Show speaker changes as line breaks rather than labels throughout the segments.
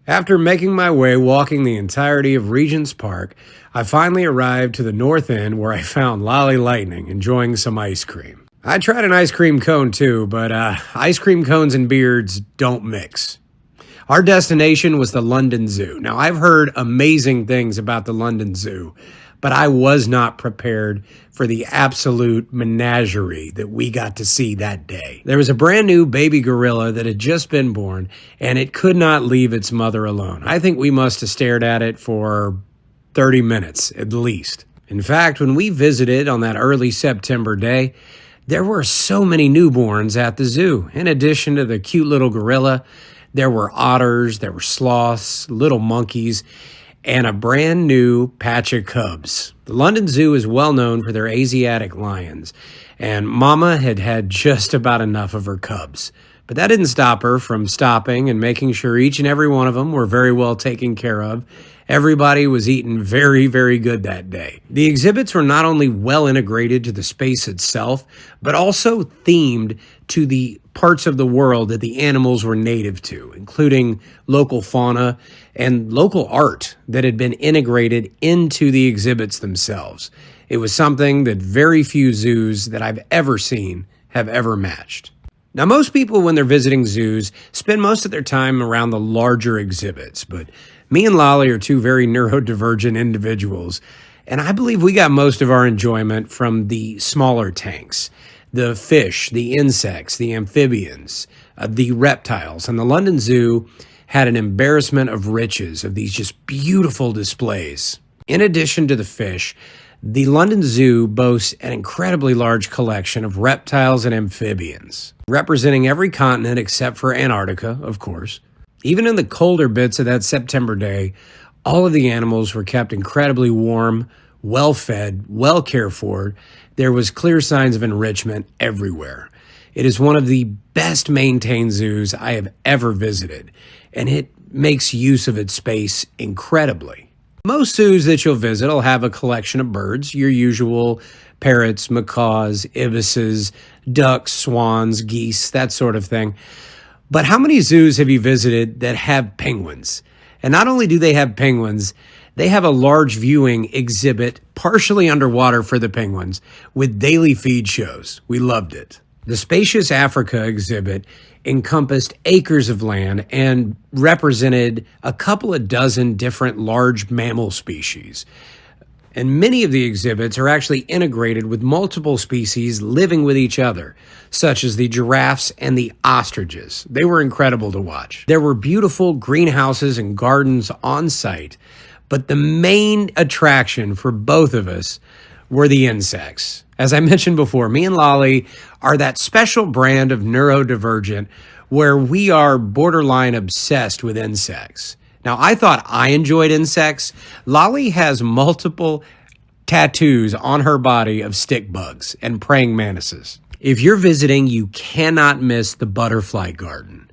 After making my way walking the entirety of Regent's Park, I finally arrived to the north end where I found Lolly Lightning enjoying some ice cream. I tried an ice cream cone too, but ice cream cones and beards don't mix. Our destination was the London Zoo. Now, I've heard amazing things about the London Zoo, but I was not prepared for the absolute menagerie that we got to see that day. There was a brand new baby gorilla that had just been born, and it could not leave its mother alone. I think we must have stared at it for 30 minutes at least. In fact, when we visited on that early September day, there were so many newborns at the zoo. In addition to the cute little gorilla, there were otters, there were sloths, little monkeys, and a brand new patch of cubs. The London Zoo is well known for their Asiatic lions, and Mama had had just about enough of her cubs. But that didn't stop her from stopping and making sure each and every one of them were very well taken care of. Everybody was eating very, very good that day. The exhibits were not only well integrated to the space itself, but also themed to the parts of the world that the animals were native to, including local fauna and local art that had been integrated into the exhibits themselves. It was something that very few zoos that I've ever seen have ever matched. Now, most people, when they're visiting zoos, spend most of their time around the larger exhibits, but me and Lolly are two very neurodivergent individuals, and I believe we got most of our enjoyment from the smaller tanks. The fish, the insects, the amphibians, the reptiles. And the London Zoo had an embarrassment of riches of these just beautiful displays. In addition to the fish, the London Zoo boasts an incredibly large collection of reptiles and amphibians, representing every continent except for Antarctica, of course. Even in the colder bits of that September day, all of the animals were kept incredibly warm, well-fed, well cared for. There was clear signs of enrichment everywhere. It is one of the best maintained zoos I have ever visited, and it makes use of its space incredibly. Most zoos that you'll visit will have a collection of birds, your usual parrots, macaws, ibises, ducks, swans, geese, that sort of thing. But how many zoos have you visited that have penguins? And not only do they have penguins, they have a large viewing exhibit partially underwater for the penguins with daily feed shows. We loved it. The Spacious Africa exhibit encompassed acres of land and represented a couple of dozen different large mammal species. And many of the exhibits are actually integrated with multiple species living with each other, such as the giraffes and the ostriches. They were incredible to watch. There were beautiful greenhouses and gardens on site, but the main attraction for both of us were the insects. As I mentioned before, me and Lolly are that special brand of neurodivergent where we are borderline obsessed with insects. Now, I thought I enjoyed insects. Lolly has multiple tattoos on her body of stick bugs and praying mantises. If you're visiting, you cannot miss the butterfly garden.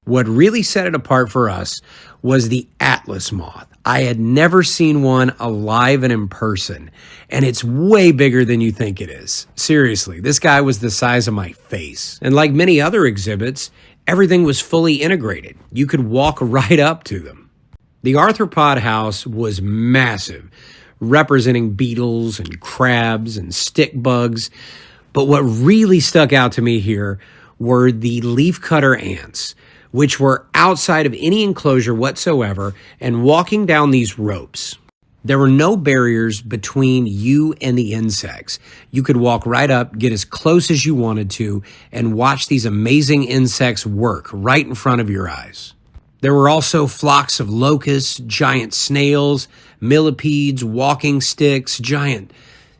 What really set it apart for us was the Atlas moth. I had never seen one alive and in person, and it's way bigger than you think it is. Seriously, this guy was the size of my face. And like many other exhibits, everything was fully integrated. You could walk right up to them. The arthropod house was massive, representing beetles and crabs and stick bugs. But what really stuck out to me here were the leafcutter ants, which were outside of any enclosure whatsoever and walking down these ropes. There were no barriers between you and the insects. You could walk right up, get as close as you wanted to, and watch these amazing insects work right in front of your eyes. There were also flocks of locusts, giant snails, millipedes, walking sticks, giant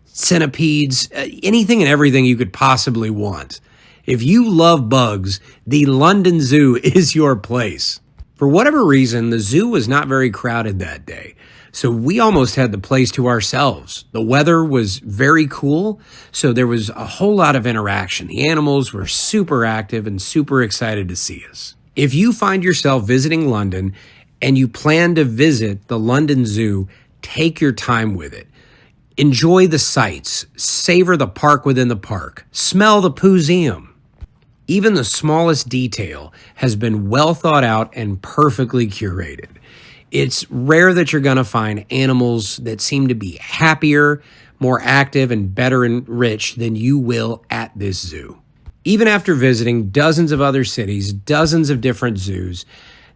centipedes, anything and everything you could possibly want. If you love bugs, the London Zoo is your place. For whatever reason, the zoo was not very crowded that day, so we almost had the place to ourselves. The weather was very cool, so there was a whole lot of interaction. The animals were super active and super excited to see us. If you find yourself visiting London and you plan to visit the London Zoo, take your time with it. Enjoy the sights, savor the park within the park, smell the museum. Even the smallest detail has been well thought out and perfectly curated. It's rare that you're going to find animals that seem to be happier, more active, and better enriched than you will at this zoo. Even after visiting dozens of other cities, dozens of different zoos,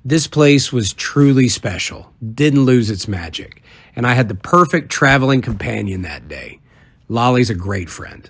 this place was truly special, didn't lose its magic, and I had the perfect traveling companion that day. Lolly's a great friend.